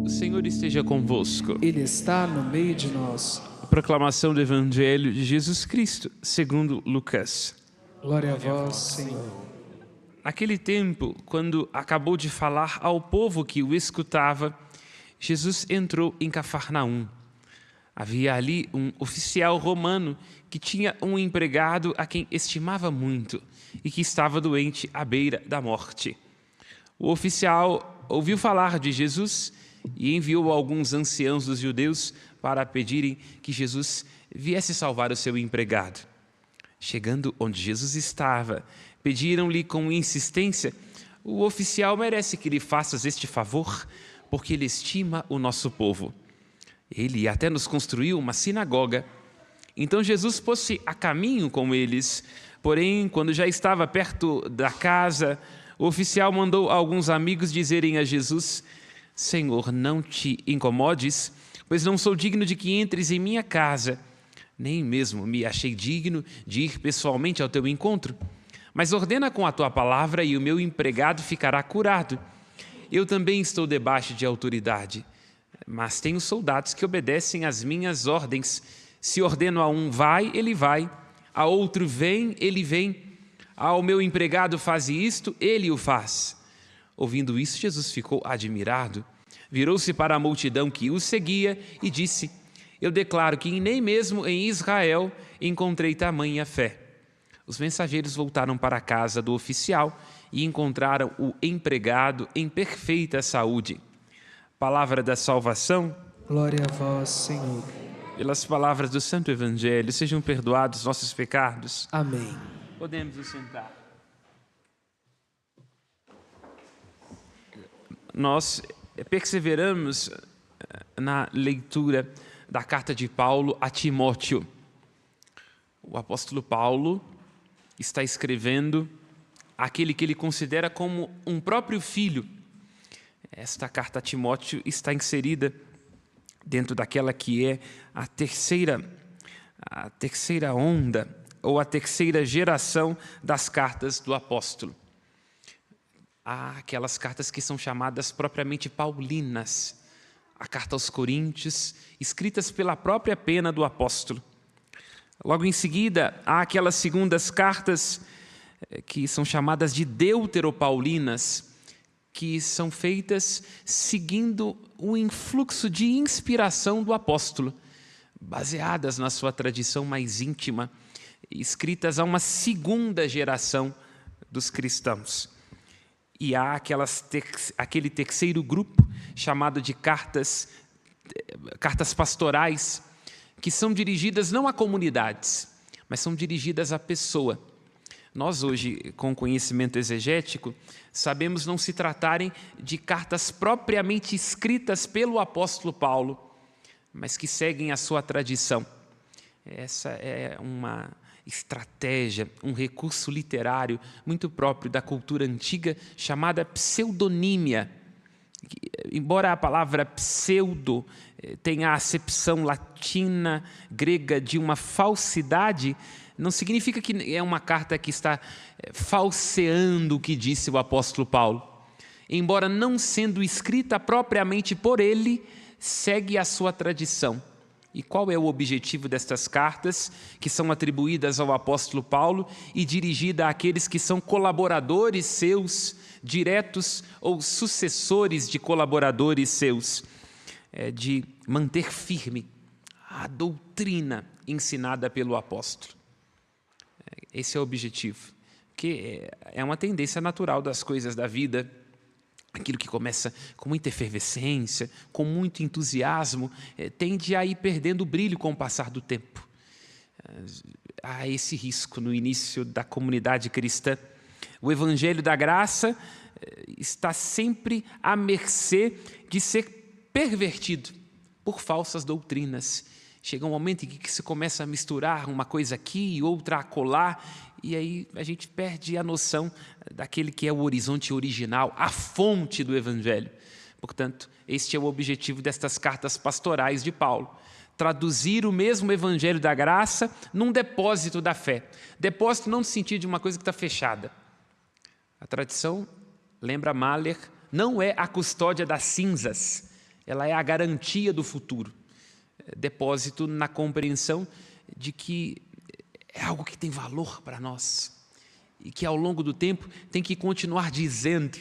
O Senhor esteja convosco. Ele está no meio de nós. A proclamação do Evangelho de Jesus Cristo, segundo Lucas. Glória a vós, Senhor. Naquele tempo, quando acabou de falar ao povo que o escutava, Jesus entrou em Cafarnaum. Havia ali um oficial romano que tinha um empregado a quem estimava muito e que estava doente à beira da morte. O oficial ouviu falar de Jesus e enviou alguns anciãos dos judeus para pedirem que Jesus viesse salvar o seu empregado. Chegando onde Jesus estava, pediram-lhe com insistência: o oficial merece que lhe faças este favor, porque ele estima o nosso povo. Ele até nos construiu uma sinagoga. Então Jesus pôs-se a caminho com eles, porém, quando já estava perto da casa, o oficial mandou alguns amigos dizerem a Jesus: Senhor, não te incomodes, pois não sou digno de que entres em minha casa, nem mesmo me achei digno de ir pessoalmente ao teu encontro. Mas ordena com a tua palavra e o meu empregado ficará curado. Eu também estou debaixo de autoridade, mas tenho soldados que obedecem às minhas ordens. Se ordeno a um vai, ele vai. A outro vem, ele vem. Ao meu empregado faze isto, ele o faz. Ouvindo isso, Jesus ficou admirado. Virou-se para a multidão que o seguia e disse: eu declaro que nem mesmo em Israel encontrei tamanha fé. Os mensageiros voltaram para a casa do oficial e encontraram o empregado em perfeita saúde. Palavra da salvação. Glória a vós, Senhor. Pelas palavras do Santo Evangelho, sejam perdoados nossos pecados. Amém. Podemos nos sentar. Nós perseveramos na leitura da carta de Paulo a Timóteo. O apóstolo Paulo está escrevendo aquele que ele considera como um próprio filho. Esta carta a Timóteo está inserida dentro daquela que é a terceira onda, ou a terceira geração das cartas do apóstolo. Há aquelas cartas que são chamadas propriamente paulinas, a carta aos Coríntios, escritas pela própria pena do apóstolo. Logo em seguida, há aquelas segundas cartas que são chamadas de deuteropaulinas, que são feitas seguindo o influxo de inspiração do apóstolo, baseadas na sua tradição mais íntima, escritas a uma segunda geração dos cristãos. E há aquele terceiro grupo chamado de cartas pastorais, que são dirigidas não a comunidades, mas são dirigidas à pessoa. Nós hoje, com conhecimento exegético, sabemos não se tratarem de cartas propriamente escritas pelo apóstolo Paulo, mas que seguem a sua tradição. Essa é uma estratégia, um recurso literário muito próprio da cultura antiga, chamada pseudonímia. Embora a palavra pseudo tenha a acepção latina, grega, de uma falsidade, não significa que é uma carta que está falseando o que disse o apóstolo Paulo. Embora não sendo escrita propriamente por ele, segue a sua tradição. E qual é o objetivo destas cartas, que são atribuídas ao apóstolo Paulo e dirigidas àqueles que são colaboradores seus, diretos ou sucessores de colaboradores seus? É de manter firme a doutrina ensinada pelo apóstolo. Esse é o objetivo, que é uma tendência natural das coisas da vida. Aquilo que começa com muita efervescência, com muito entusiasmo, tende a ir perdendo o brilho com o passar do tempo. Há esse risco no início da comunidade cristã. O Evangelho da Graça está sempre à mercê de ser pervertido por falsas doutrinas. Chega um momento em que se começa a misturar uma coisa aqui e outra acolá, e aí a gente perde a noção daquele que é o horizonte original, a fonte do Evangelho. Portanto, este é o objetivo destas cartas pastorais de Paulo: traduzir o mesmo Evangelho da Graça num depósito da fé. Depósito não no sentido de uma coisa que está fechada. A tradição, lembra Mahler, não é a custódia das cinzas, ela é a garantia do futuro. Depósito na compreensão de que é algo que tem valor para nós e que ao longo do tempo tem que continuar dizendo.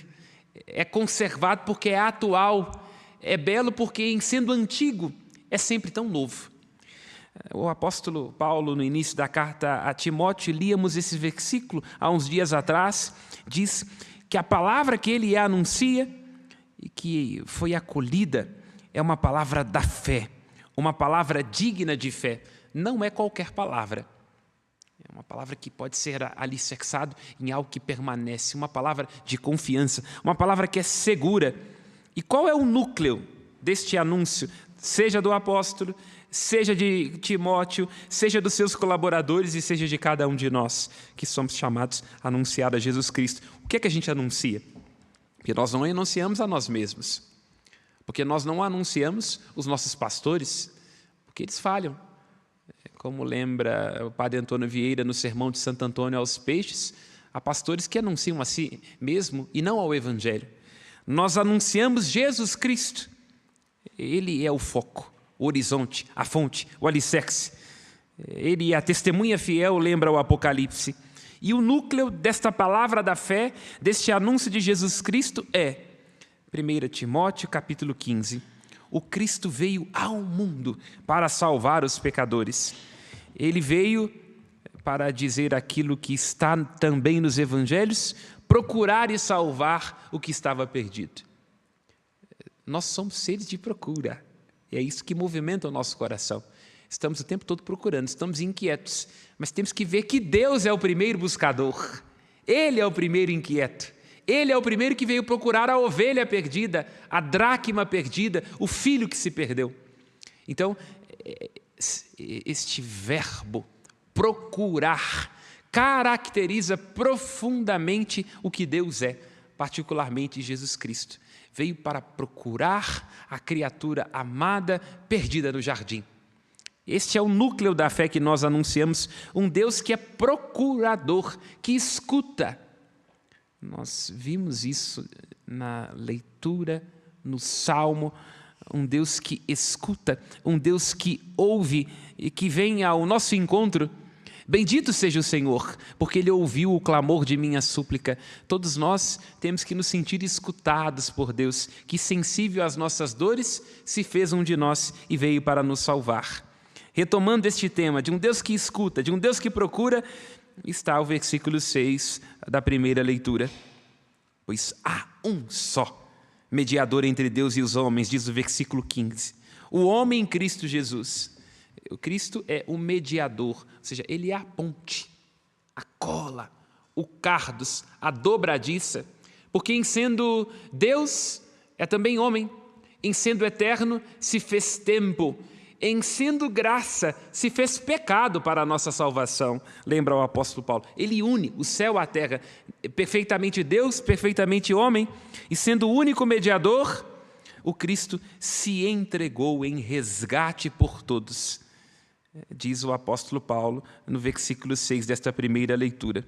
É conservado porque é atual, é belo porque em sendo antigo é sempre tão novo. O apóstolo Paulo, no início da carta a Timóteo, líamos esse versículo há uns dias atrás, diz que a palavra que ele anuncia e que foi acolhida é uma palavra da fé, uma palavra digna de fé. Não é qualquer palavra. É uma palavra que pode ser alicerçado em algo que permanece, uma palavra de confiança, uma palavra que é segura. E qual é o núcleo deste anúncio, seja do apóstolo, seja de Timóteo, seja dos seus colaboradores e seja de cada um de nós, que somos chamados a anunciar a Jesus Cristo? O que é que a gente anuncia? Porque nós não anunciamos a nós mesmos, porque nós não anunciamos os nossos pastores, porque eles falham. Como lembra o padre Antônio Vieira no sermão de Santo Antônio aos Peixes, há pastores que anunciam a si mesmo e não ao Evangelho. Nós anunciamos Jesus Cristo. Ele é o foco, o horizonte, a fonte, o alicerce. Ele é a testemunha fiel, lembra o Apocalipse. E o núcleo desta palavra da fé, deste anúncio de Jesus Cristo é 1 Timóteo capítulo 15. O Cristo veio ao mundo para salvar os pecadores. Ele veio para dizer aquilo que está também nos evangelhos, procurar e salvar o que estava perdido. Nós somos seres de procura, e é isso que movimenta o nosso coração. Estamos o tempo todo procurando, estamos inquietos, mas temos que ver que Deus é o primeiro buscador. Ele é o primeiro inquieto. Ele é o primeiro que veio procurar a ovelha perdida, a dracma perdida, o filho que se perdeu. Então, este verbo, procurar, caracteriza profundamente o que Deus é, particularmente Jesus Cristo. Veio para procurar a criatura amada, perdida no jardim. Este é o núcleo da fé que nós anunciamos, um Deus que é procurador, que escuta. Nós vimos isso na leitura, no Salmo, um Deus que escuta, um Deus que ouve e que vem ao nosso encontro. Bendito seja o Senhor, porque Ele ouviu o clamor de minha súplica. Todos nós temos que nos sentir escutados por Deus, que sensível às nossas dores, se fez um de nós e veio para nos salvar. Retomando este tema de um Deus que escuta, de um Deus que procura, está o versículo 6 da primeira leitura. Pois há um só mediador entre Deus e os homens, diz o versículo 15. O homem em Cristo Jesus. O Cristo é o mediador, ou seja, Ele é a ponte, a cola, o cardos, a dobradiça, porque em sendo Deus, é também homem, em sendo eterno, se fez tempo, em sendo graça, se fez pecado para a nossa salvação, lembra o apóstolo Paulo. Ele une o céu à terra, perfeitamente Deus, perfeitamente homem, e sendo o único mediador, o Cristo se entregou em resgate por todos. Diz o apóstolo Paulo no versículo 6 desta primeira leitura.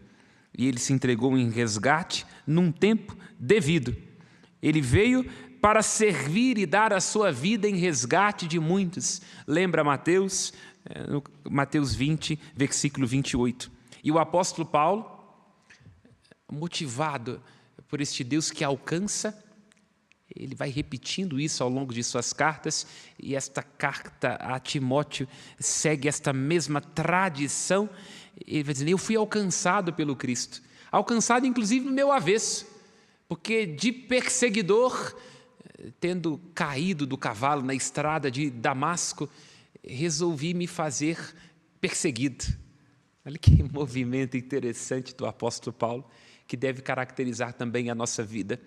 E ele se entregou em resgate num tempo devido. Ele veio para servir e dar a sua vida em resgate de muitos. Lembra Mateus, no Mateus 20, versículo 28. E o apóstolo Paulo, motivado por este Deus que alcança, ele vai repetindo isso ao longo de suas cartas, e esta carta a Timóteo segue esta mesma tradição. Ele vai dizer, eu fui alcançado pelo Cristo, alcançado inclusive no meu avesso, porque de perseguidor, tendo caído do cavalo na estrada de Damasco, resolvi me fazer perseguido. Olha que movimento interessante do apóstolo Paulo, que deve caracterizar também a nossa vida.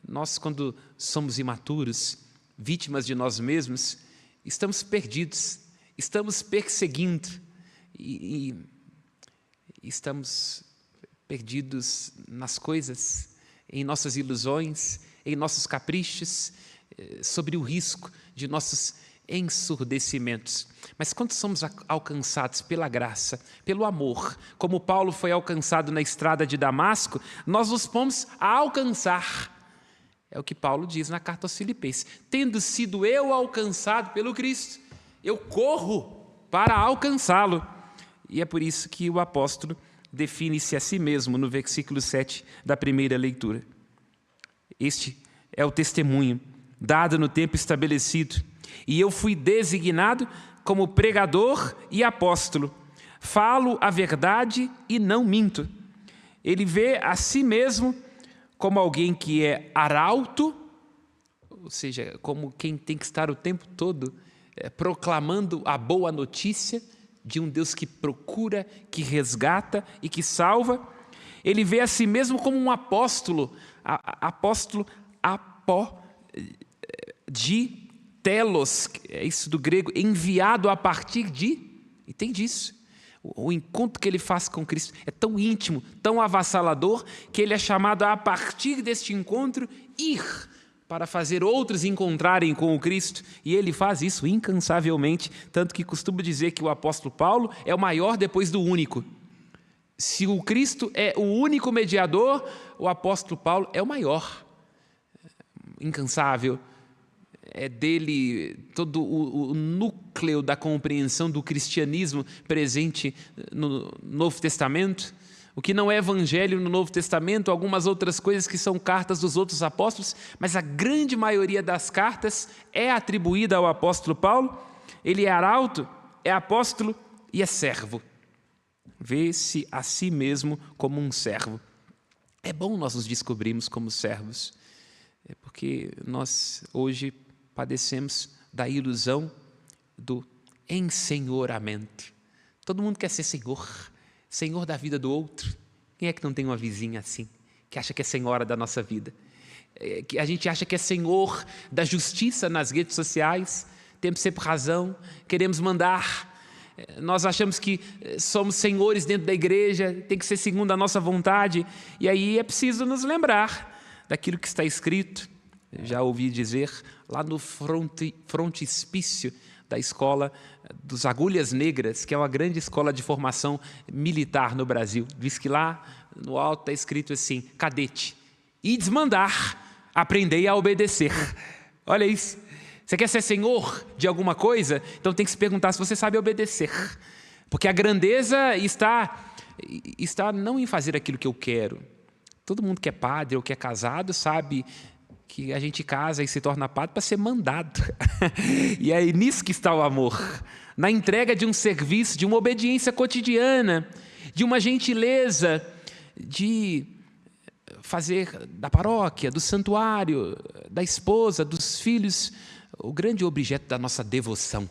Nós, quando somos imaturos, vítimas de nós mesmos, estamos perdidos, estamos perseguindo e estamos perdidos nas coisas, em nossas ilusões, em nossos caprichos, sobre o risco de nossos ensurdecimentos. Mas quando somos alcançados pela graça, pelo amor, como Paulo foi alcançado na estrada de Damasco, nós nos pomos a alcançar. É o que Paulo diz na carta aos Filipenses. Tendo sido eu alcançado pelo Cristo, eu corro para alcançá-lo. E é por isso que o apóstolo define-se a si mesmo no versículo 7 da primeira leitura. Este é o testemunho dado no tempo estabelecido. E eu fui designado como pregador e apóstolo. Falo a verdade e não minto. Ele vê a si mesmo como alguém que é arauto, ou seja, como quem tem que estar o tempo todo proclamando a boa notícia de um Deus que procura, que resgata e que salva. Ele vê a si mesmo como um apóstolo, apóstolo apó de telos, é isso do grego, enviado a partir de, entende isso? O encontro que ele faz com Cristo é tão íntimo, tão avassalador, que ele é chamado a partir deste encontro, ir para fazer outros encontrarem com o Cristo. E ele faz isso incansavelmente, tanto que costumo dizer que o apóstolo Paulo é o maior depois do único. Se o Cristo é o único mediador, o apóstolo Paulo é o maior, incansável. É dele todo o núcleo da compreensão do cristianismo presente no Novo Testamento. O que não é evangelho no Novo Testamento, algumas outras coisas que são cartas dos outros apóstolos, mas a grande maioria das cartas é atribuída ao apóstolo Paulo. Ele é arauto, é apóstolo e é servo. Vê-se a si mesmo como um servo. É bom nós nos descobrirmos como servos, porque nós hoje padecemos da ilusão do ensenhoramento. Todo mundo quer ser senhor da vida do outro. Quem é que não tem uma vizinha assim, que acha que é senhora da nossa vida? Que a gente acha que é senhor da justiça nas redes sociais, temos sempre razão, queremos mandar. Nós achamos que somos senhores dentro da igreja, tem que ser segundo a nossa vontade. E aí é preciso nos lembrar daquilo que está escrito. Já ouvi dizer lá no frontispício da escola dos Agulhas Negras, que é uma grande escola de formação militar no Brasil. Diz que lá no alto está escrito assim: cadete, ides mandar, aprendei a obedecer. Olha isso. Você quer ser senhor de alguma coisa? Então tem que se perguntar se você sabe obedecer. Porque a grandeza está não em fazer aquilo que eu quero. Todo mundo que é padre ou que é casado sabe que a gente casa e se torna padre para ser mandado. E é nisso que está o amor. Na entrega de um serviço, de uma obediência cotidiana, de uma gentileza, de fazer da paróquia, do santuário, da esposa, dos filhos, o grande objeto da nossa devoção.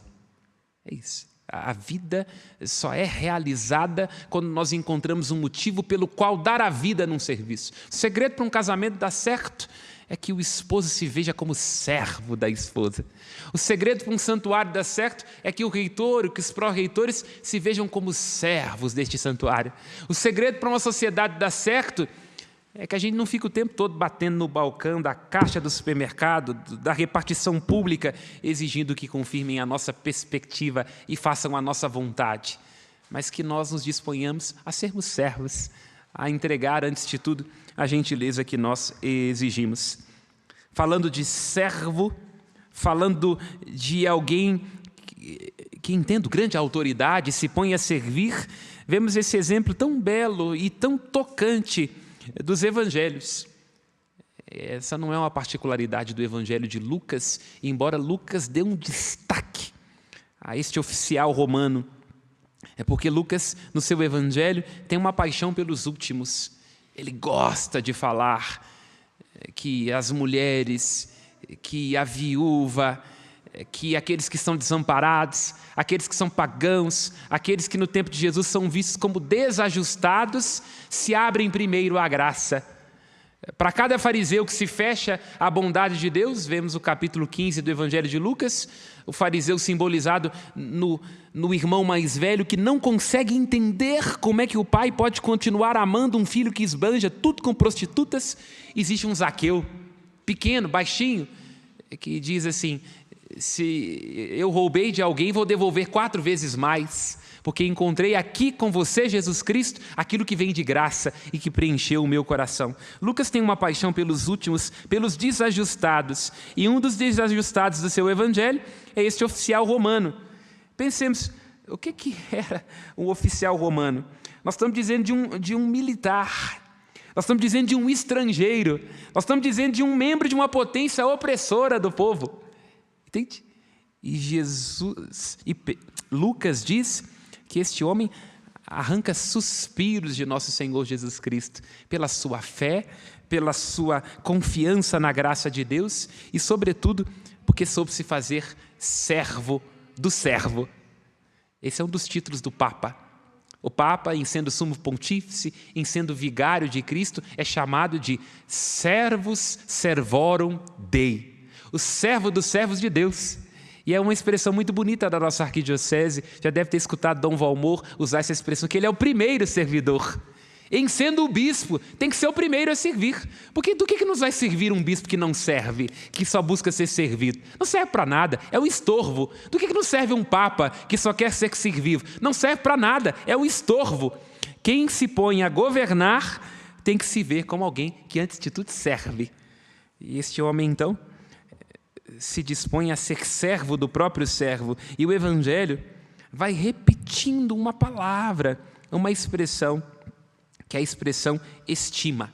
É isso. A vida só é realizada quando nós encontramos um motivo pelo qual dar a vida num serviço. O segredo para um casamento dar certo é que o esposo se veja como servo da esposa. O segredo para um santuário dar certo é que o reitor, que os pró-reitores se vejam como servos deste santuário. O segredo para uma sociedade dar certo é que a gente não fica o tempo todo batendo no balcão da caixa do supermercado, da repartição pública, exigindo que confirmem a nossa perspectiva e façam a nossa vontade, mas que nós nos disponhamos a sermos servos, a entregar, antes de tudo, a gentileza que nós exigimos. Falando de servo, falando de alguém que entende grande autoridade, se põe a servir, vemos esse exemplo tão belo e tão tocante dos evangelhos. Essa não é uma particularidade do evangelho de Lucas, embora Lucas dê um destaque a este oficial romano. É porque Lucas, no seu evangelho, tem uma paixão pelos últimos. Ele gosta de falar que as mulheres, que a viúva, que aqueles que são desamparados, aqueles que são pagãos, aqueles que no tempo de Jesus são vistos como desajustados, se abrem primeiro à graça. Para cada fariseu que se fecha à bondade de Deus, vemos o capítulo 15 do Evangelho de Lucas, o fariseu simbolizado no irmão mais velho que não consegue entender como é que o pai pode continuar amando um filho que esbanja tudo com prostitutas. Existe um Zaqueu, pequeno, baixinho, que diz assim: Se eu roubei de alguém, vou devolver 4 vezes mais, porque encontrei aqui com você, Jesus Cristo, aquilo que vem de graça e que preencheu o meu coração. Lucas tem uma paixão pelos últimos, pelos desajustados, e um dos desajustados do seu evangelho é este oficial romano. Pensemos, o que era um oficial romano? Nós estamos dizendo de um militar, nós estamos dizendo de um estrangeiro, nós estamos dizendo de um membro de uma potência opressora do povo. Entende? E Lucas diz que este homem arranca suspiros de nosso Senhor Jesus Cristo, pela sua fé, pela sua confiança na graça de Deus e, sobretudo, porque soube se fazer servo do servo. Esse é um dos títulos do Papa. O Papa, em sendo sumo pontífice, em sendo vigário de Cristo, é chamado de servus servorum Dei, o servo dos servos de Deus. E é uma expressão muito bonita da nossa arquidiocese. Já deve ter escutado Dom Valmor usar essa expressão, que ele é o primeiro servidor. Em sendo o bispo, tem que ser o primeiro a servir. Porque do que nos vai servir um bispo que não serve, que só busca ser servido? Não serve para nada, é um estorvo. Do que nos serve um papa que só quer ser servido? Não serve para nada, é um estorvo. Quem se põe a governar tem que se ver como alguém que antes de tudo serve. E este homem então se dispõe a ser servo do próprio servo. E o Evangelho vai repetindo uma palavra, uma expressão, que é a expressão estima.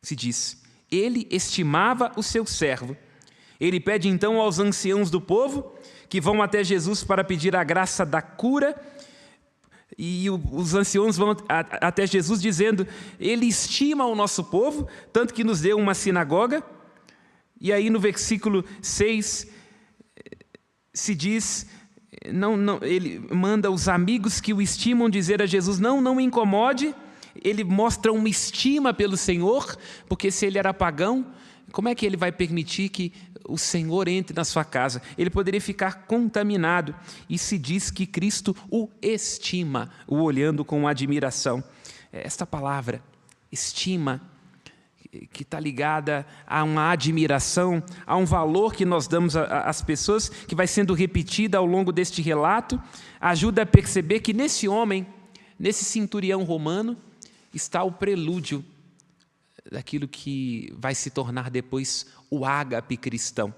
Se diz, ele estimava o seu servo. Ele pede então aos anciãos do povo, que vão até Jesus para pedir a graça da cura, e os anciãos vão até Jesus dizendo, ele estima o nosso povo, tanto que nos deu uma sinagoga. E aí no versículo 6 se diz, ele manda os amigos que o estimam dizer a Jesus, não me incomode. Ele mostra uma estima pelo Senhor, porque se ele era pagão, como é que ele vai permitir que o Senhor entre na sua casa? Ele poderia ficar contaminado. E se diz que Cristo o estima, o olhando com admiração. Esta palavra, estima, que está ligada a uma admiração, a um valor que nós damos às pessoas, que vai sendo repetida ao longo deste relato, ajuda a perceber que nesse homem, nesse centurião romano, está o prelúdio daquilo que vai se tornar depois o ágape cristão.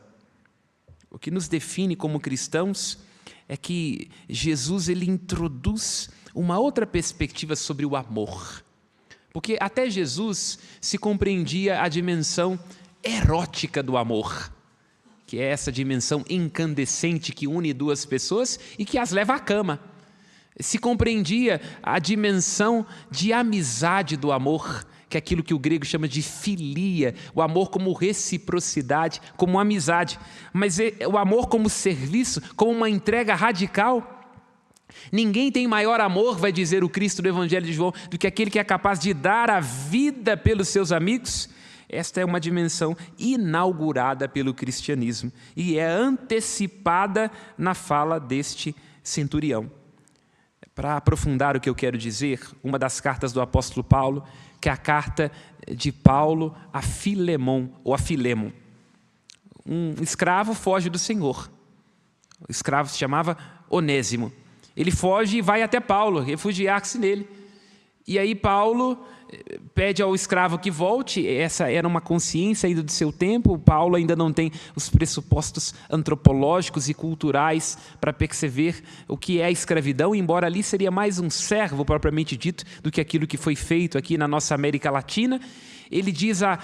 O que nos define como cristãos é que Jesus ele introduz uma outra perspectiva sobre o amor. Porque até Jesus se compreendia a dimensão erótica do amor, que é essa dimensão incandescente que une duas pessoas e que as leva à cama. Se compreendia a dimensão de amizade do amor, que é aquilo que o grego chama de filia, o amor como reciprocidade, como amizade. Mas o amor como serviço, como uma entrega radical. Ninguém tem maior amor, vai dizer o Cristo do Evangelho de João, do que aquele que é capaz de dar a vida pelos seus amigos. Esta é uma dimensão inaugurada pelo cristianismo e é antecipada na fala deste centurião. Para aprofundar o que eu quero dizer, uma das cartas do apóstolo Paulo, que é a carta de Paulo a Filemon, ou a Filemo. Um escravo foge do Senhor. O escravo se chamava Onésimo. Ele foge e vai até Paulo, refugiar-se nele. E aí Paulo pede ao escravo que volte. Essa era uma consciência ainda do seu tempo. Paulo ainda não tem os pressupostos antropológicos e culturais para perceber o que é a escravidão, embora ali seria mais um servo, propriamente dito, do que aquilo que foi feito aqui na nossa América Latina. Ele diz a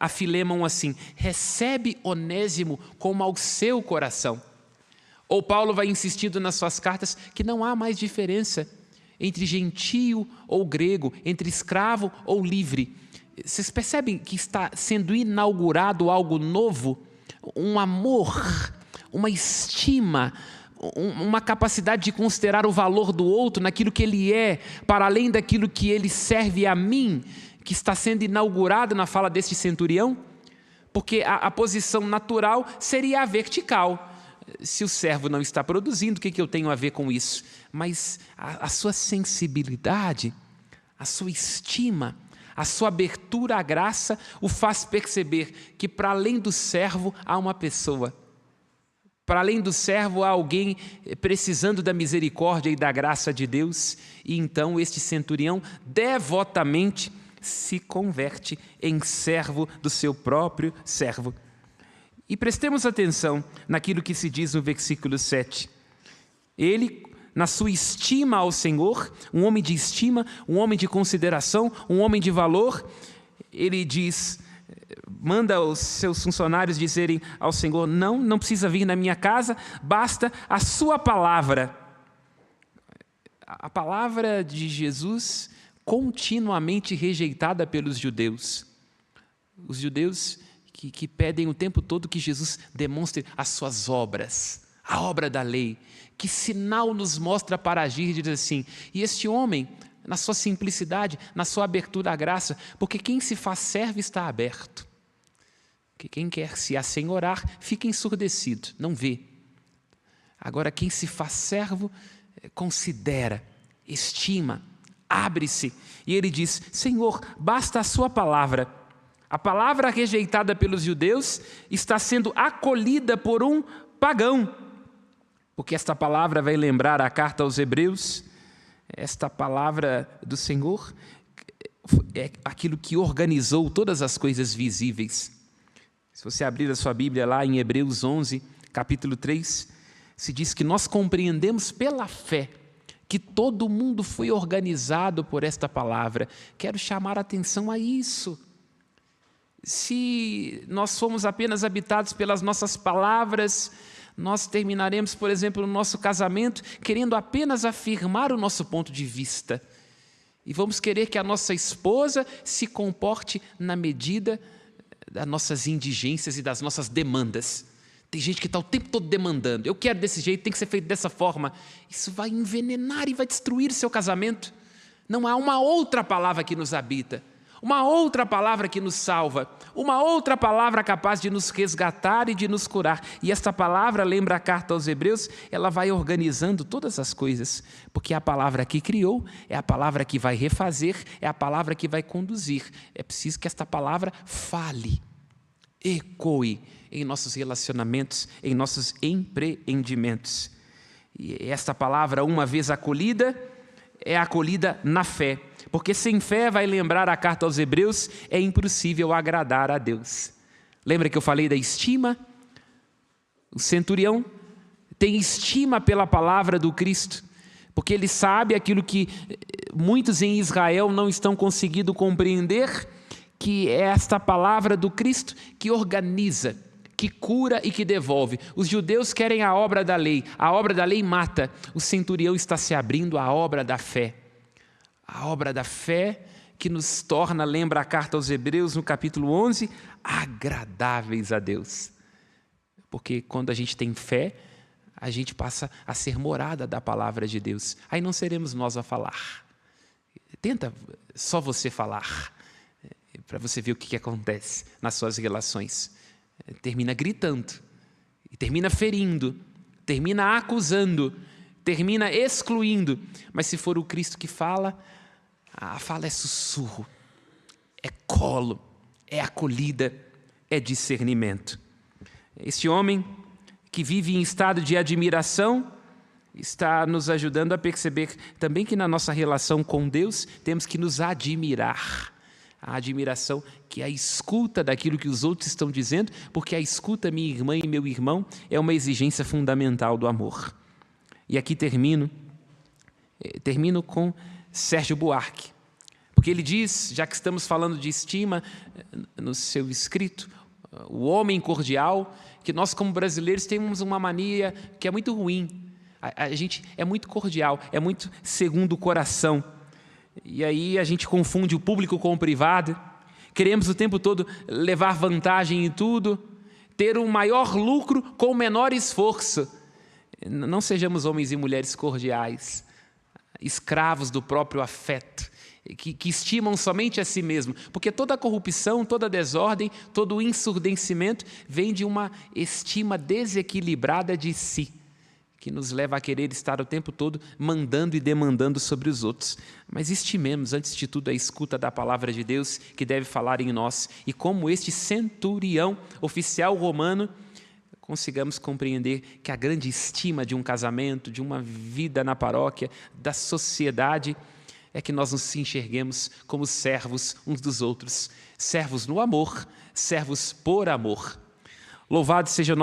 Filemon assim, recebe Onésimo como ao seu coração. Ou Paulo vai insistindo nas suas cartas que não há mais diferença entre gentio ou grego, entre escravo ou livre. Vocês percebem que está sendo inaugurado algo novo? Um amor, uma estima, uma capacidade de considerar o valor do outro naquilo que ele é, para além daquilo que ele serve a mim, que está sendo inaugurado na fala deste centurião? Porque a posição natural seria a vertical. Se o servo não está produzindo, o que eu tenho a ver com isso? Mas a sua sensibilidade, a sua estima, a sua abertura à graça o faz perceber que para além do servo há uma pessoa. Para além do servo, há alguém precisando da misericórdia e da graça de Deus. E então este centurião devotamente se converte em servo do seu próprio servo. E prestemos atenção naquilo que se diz no versículo 7. Ele, na sua estima ao Senhor, um homem de estima, um homem de consideração, um homem de valor, ele diz, manda os seus funcionários dizerem ao Senhor: não precisa vir na minha casa, basta a sua palavra. A palavra de Jesus continuamente rejeitada pelos judeus. Os judeus que pedem o tempo todo que Jesus demonstre as suas obras, a obra da lei. Que sinal nos mostra para agir, e diz assim: e este homem, na sua simplicidade, na sua abertura à graça, porque quem se faz servo está aberto. Que quem quer se assenhorar fica ensurdecido, não vê. Agora quem se faz servo considera, estima, abre-se. E ele diz: Senhor, basta a sua palavra. A palavra rejeitada pelos judeus está sendo acolhida por um pagão. Porque esta palavra vai lembrar a carta aos Hebreus. Esta palavra do Senhor é aquilo que organizou todas as coisas visíveis. Se você abrir a sua Bíblia lá em Hebreus 11, capítulo 3, se diz que nós compreendemos pela fé que todo mundo foi organizado por esta palavra. Quero chamar a atenção a isso. Se nós formos apenas habitados pelas nossas palavras, nós terminaremos, por exemplo, no nosso casamento, querendo apenas afirmar o nosso ponto de vista. E vamos querer que a nossa esposa se comporte na medida das nossas indigências e das nossas demandas. Tem gente que está o tempo todo demandando: eu quero desse jeito, tem que ser feito dessa forma. Isso vai envenenar e vai destruir seu casamento. Não há uma outra palavra que nos habita, uma outra palavra que nos salva, uma outra palavra capaz de nos resgatar e de nos curar. E esta palavra, lembra a carta aos Hebreus, ela vai organizando todas as coisas, porque é a palavra que criou, é a palavra que vai refazer, é a palavra que vai conduzir. É preciso que esta palavra fale, ecoe em nossos relacionamentos, em nossos empreendimentos. E esta palavra, uma vez acolhida, é acolhida na fé. Porque sem fé, vai lembrar a carta aos Hebreus, é impossível agradar a Deus. Lembra que eu falei da estima? O centurião tem estima pela palavra do Cristo, porque ele sabe aquilo que muitos em Israel não estão conseguindo compreender, que é esta palavra do Cristo que organiza, que cura e que devolve. Os judeus querem a obra da lei mata. O centurião está se abrindo à obra da fé. A obra da fé que nos torna, lembra a carta aos Hebreus no capítulo 11, agradáveis a Deus. Porque quando a gente tem fé, a gente passa a ser morada da palavra de Deus. Aí não seremos nós a falar. Tenta só você falar, para você ver o que acontece nas suas relações. Termina gritando, termina ferindo, termina acusando, termina excluindo. Mas se for o Cristo que fala, a fala é sussurro, é colo, é acolhida, é discernimento. Este homem que vive em estado de admiração está nos ajudando a perceber também que na nossa relação com Deus temos que nos admirar. A admiração que é a escuta daquilo que os outros estão dizendo, porque a escuta, minha irmã e meu irmão, é uma exigência fundamental do amor. E aqui termino com Sérgio Buarque, porque ele diz, já que estamos falando de estima, no seu escrito, o homem cordial, que nós como brasileiros temos uma mania que é muito ruim. A gente é muito cordial, é muito segundo o coração. E aí a gente confunde o público com o privado, queremos o tempo todo levar vantagem em tudo, ter um maior lucro com o menor esforço. Não sejamos homens e mulheres cordiais, escravos do próprio afeto, que estimam somente a si mesmo, porque toda a corrupção, toda a desordem, todo o ensurdecimento vem de uma estima desequilibrada de si, que nos leva a querer estar o tempo todo mandando e demandando sobre os outros. Mas estimemos, antes de tudo, a escuta da palavra de Deus, que deve falar em nós. E como este centurião, oficial romano, consigamos compreender que a grande estima de um casamento, de uma vida na paróquia, da sociedade, é que nós nos enxerguemos como servos uns dos outros, servos no amor, servos por amor. Louvado seja o nosso